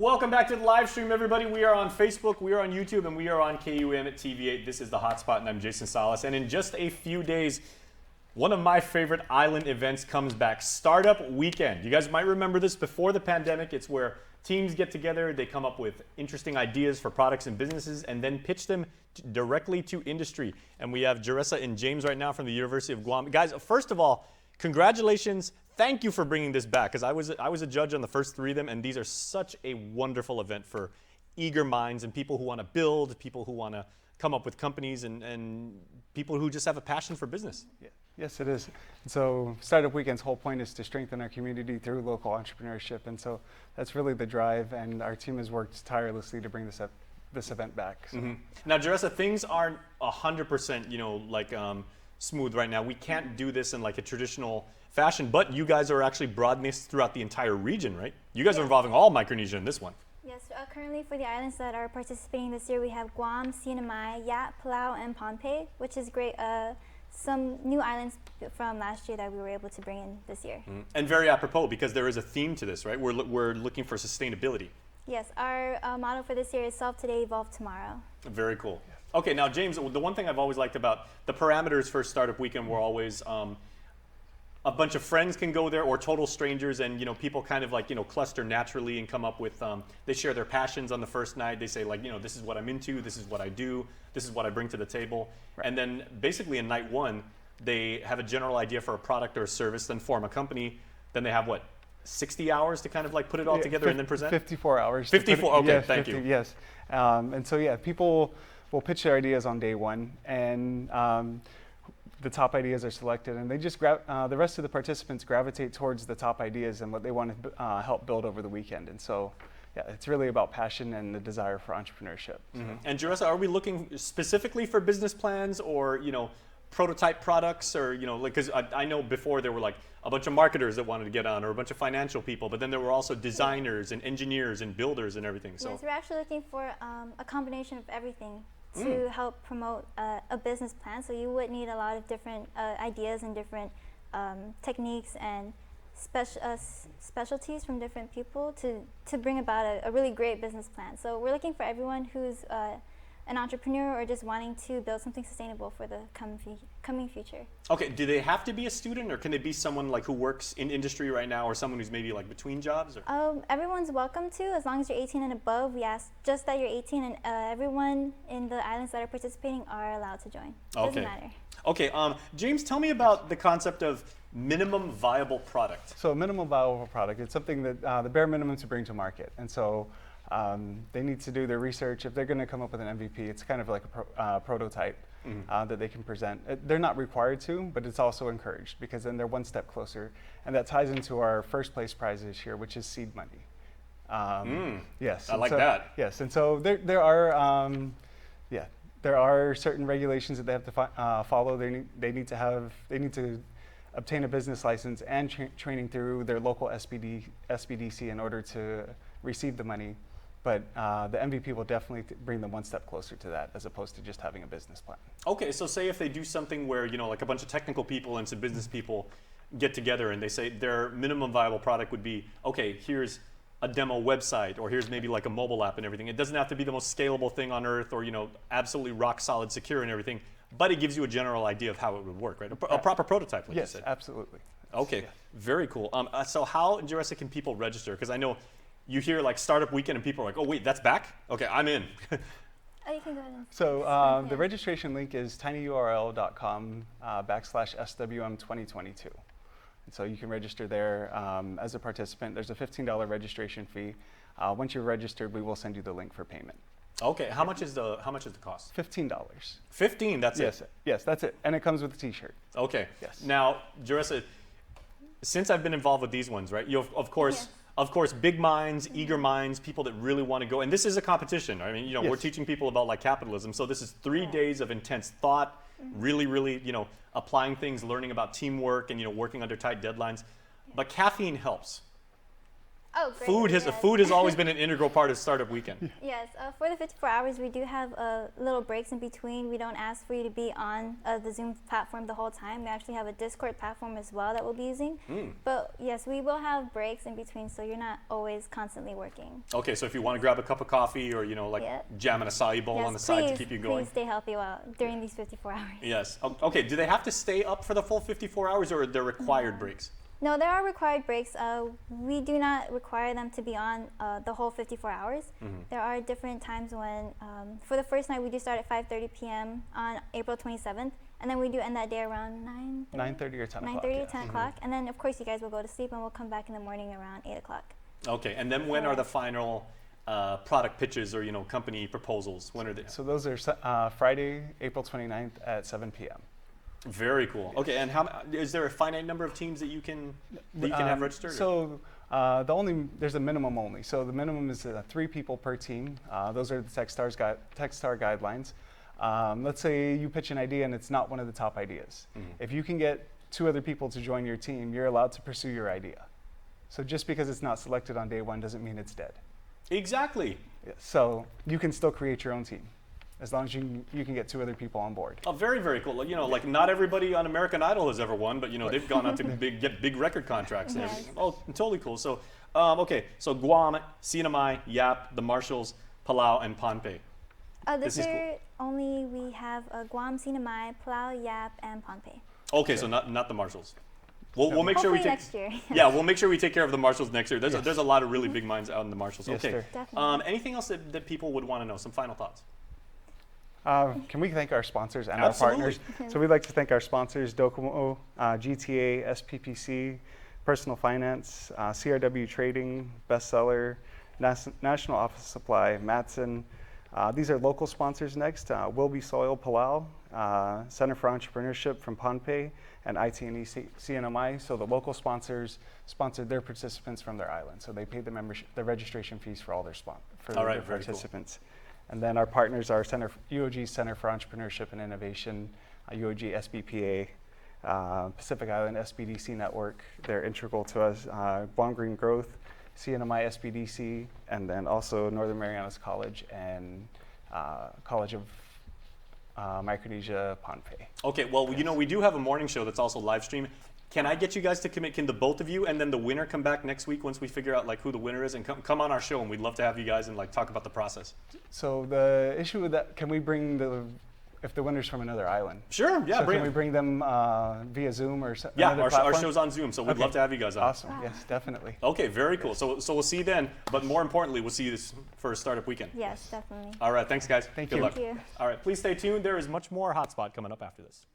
Welcome back to the live stream, everybody. We are on Facebook, we are on YouTube, and we are on KUM at TV8. This is The Hotspot, and I'm Jason Salas. And in just a few days, one of my favorite island events comes back, Startup Weekend. You guys might remember this before the pandemic. It's where teams get together, they come up with interesting ideas for products and businesses, and then pitch them directly to industry. And we have Jeressa and James right now from the University of Guam. Guys, first of all, congratulations. Thank you for bringing this back, because I was a judge on the first three of them, and these are such a wonderful event for eager minds and people who want to build, people who want to come up with companies, and people who just have a passion for business. Yeah. Yes, it is. So Startup Weekend's whole point is to strengthen our community through local entrepreneurship, and so that's really the drive, and our team has worked tirelessly to bring this event back. So. Mm-hmm. Now, Jeressa, things aren't 100%, smooth right now. We can't do this in like a traditional fashion, but you guys are actually broadening this throughout the entire region, right? You guys are involving all Micronesia in this one. Yes, currently for the islands that are participating this year, we have Guam, Sinai, Yat, Palau, and Pohnpei, which is great. Some new islands from last year that we were able to bring in this year. Mm-hmm. And very apropos, because there is a theme to this, right? We're looking for sustainability. Yes, our motto for this year is Solve Today, Evolve Tomorrow. Very cool. Okay, now James, the one thing I've always liked about the parameters for Startup Weekend were always a bunch of friends can go there, or total strangers, and people kind of cluster naturally and come up with they share their passions on the first night. They say this is what I'm into, this is what I do, this is what I bring to the table. Right. And then basically in night one, they have a general idea for a product or a service, then form a company. Then they have 60 hours to kind of put it all together and then present? 54 hours. 54, okay, yeah, thank 50, you. Yes, and so people will pitch their ideas on day one, and the top ideas are selected, and they just the rest of the participants gravitate towards the top ideas and what they want to help build over the weekend. And so, yeah, it's really about passion and the desire for entrepreneurship. Mm-hmm. And Jeressa, are we looking specifically for business plans, or prototype products, or because I know before there were a bunch of marketers that wanted to get on, or a bunch of financial people, but then there were also designers and engineers and builders and everything. So yes, we're actually looking for a combination of everything to help promote a business plan. So you would need a lot of different ideas and different techniques and specialties from different people to bring about a really great business plan. So we're looking for everyone who's an entrepreneur or just wanting to build something sustainable for the coming future. Okay, do they have to be a student, or can they be someone who works in industry right now, or someone who's maybe between jobs? Or? Everyone's welcome to, as long as you're 18 and above. We ask just that you're 18, and everyone in the islands that are participating are allowed to join. Doesn't matter. Okay, James, tell me about the concept of minimum viable product. So a minimum viable product, it's something that the bare minimum to bring to market, and so they need to do their research. If they're going to come up with an MVP, it's kind of like a prototype that they can present. They're not required to, but it's also encouraged, because then they're one step closer. And that ties into our first place prize this year, which is seed money. Yes, I like that. Yes, and so there are certain regulations that they have to follow. They need to obtain a business license and training through their local SBDC in order to receive the money. But the MVP will definitely bring them one step closer to that, as opposed to just having a business plan. Okay, so say if they do something where a bunch of technical people and some business people get together, and they say their minimum viable product would be, okay, here's a demo website, or here's maybe a mobile app and everything. It doesn't have to be the most scalable thing on earth, or absolutely rock solid secure and everything, but it gives you a general idea of how it would work, right? A proper prototype, like you said. Yes, absolutely. Okay, very cool. So how, Jeressa, can people register? Because I know you hear Startup Weekend and people are oh wait, that's back? Okay, I'm in. Oh, you can go ahead. So the registration link is tinyurl.com /SWM 2022. And so you can register there as a participant. There's a $15 registration fee. Once you're registered, we will send you the link for payment. Okay, how much is the cost? $15. 15, that's it? Yes, that's it. And it comes with a t-shirt. Okay. Yes. Now, Jeressa, since I've been involved with these ones, right? You of course, big minds, eager minds, people that really want to go. And this is a competition. I mean, we're teaching people about capitalism. So this is 3 days of intense thought, really, applying things, learning about teamwork, and working under tight deadlines. But caffeine helps. Oh, great. Food has always been an integral part of Startup Weekend. Yes, for the 54 hours, we do have little breaks in between. We don't ask for you to be on the Zoom platform the whole time. We actually have a Discord platform as well that we'll be using. But yes, we will have breaks in between, so you're not always constantly working. Okay, so if you want to grab a cup of coffee or, jam an acai bowl on the side to keep you going. Please stay healthy during these 54 hours. Yes. Okay, do they have to stay up for the full 54 hours or are there required breaks? No, there are required breaks. We do not require them to be on the whole 54 hours. There are different times when, for the first night, we do start at 5:30 p.m. on April 27th, and then we do end that day around 9:30 or 10 o'clock. 9:30 or 10 o'clock, and then of course you guys will go to sleep, and we'll come back in the morning around 8 o'clock. Okay, and then when are the final product pitches or company proposals? When are they? So those are Friday, April 29th at 7 p.m. Very cool. Okay, and is there a finite number of teams that you can have registered? So there's a minimum only. So the minimum is 3 people per team. Those are the Techstar guidelines. Let's say you pitch an idea and it's not one of the top ideas. If you can get 2 other people to join your team, you're allowed to pursue your idea. So just because it's not selected on day 1 doesn't mean it's dead. Exactly. Yeah, so you can still create your own team, as long as you can get 2 other people on board. Oh, very, very cool. Like not everybody on American Idol has ever won, but they've gone on to get big record contracts and everything. Oh, totally cool. So, okay, so Guam, CNMI, Yap, the Marshalls, Palau, and Pohnpei. This year only we have Guam, CNMI, Palau, Yap, and Pohnpei. Okay, so not the Marshalls. We'll make sure we take next year. Yeah, we'll make sure we take care of the Marshalls next year. There's a lot of really big minds out in the Marshalls. Yes, okay. sir. Definitely. Anything else that people would want to know? Some final thoughts. Can we thank our sponsors and Absolutely. our partners? So we'd like to thank our sponsors, Docomo, GTA, SPPC, Personal Finance, CRW Trading, Bestseller, National Office Supply, Matson. These are local sponsors next. Wilby Soil, Palau, Center for Entrepreneurship from Pohnpei, and IT&E CNMI. So the local sponsors sponsored their participants from their island. So they paid the registration fees for all their participants. Cool. And then our partners are UOG Center for Entrepreneurship and Innovation, UOG SBPA, Pacific Island SBDC Network. They're integral to us. Guam Green Growth, CNMI SBDC, and then also Northern Marianas College and College of Micronesia, Pohnpei. Okay, well, we do have a morning show that's also live stream. Can I get you guys to commit? Can the both of you and then the winner come back next week once we figure out who the winner is and come on our show, and we'd love to have you guys and talk about the process. So the issue with that, can we bring if the winner's from another island? Sure, yeah. So can we bring them via Zoom or yeah, another our show's on Zoom, so we'd love to have you guys on. Awesome, yes, definitely. Okay, very cool. So we'll see you then, but more importantly, we'll see you for Startup Weekend. Yes, definitely. All right, thanks guys. Thank Good you. luck. Thank you. All right, please stay tuned. There is much more Hotspot coming up after this.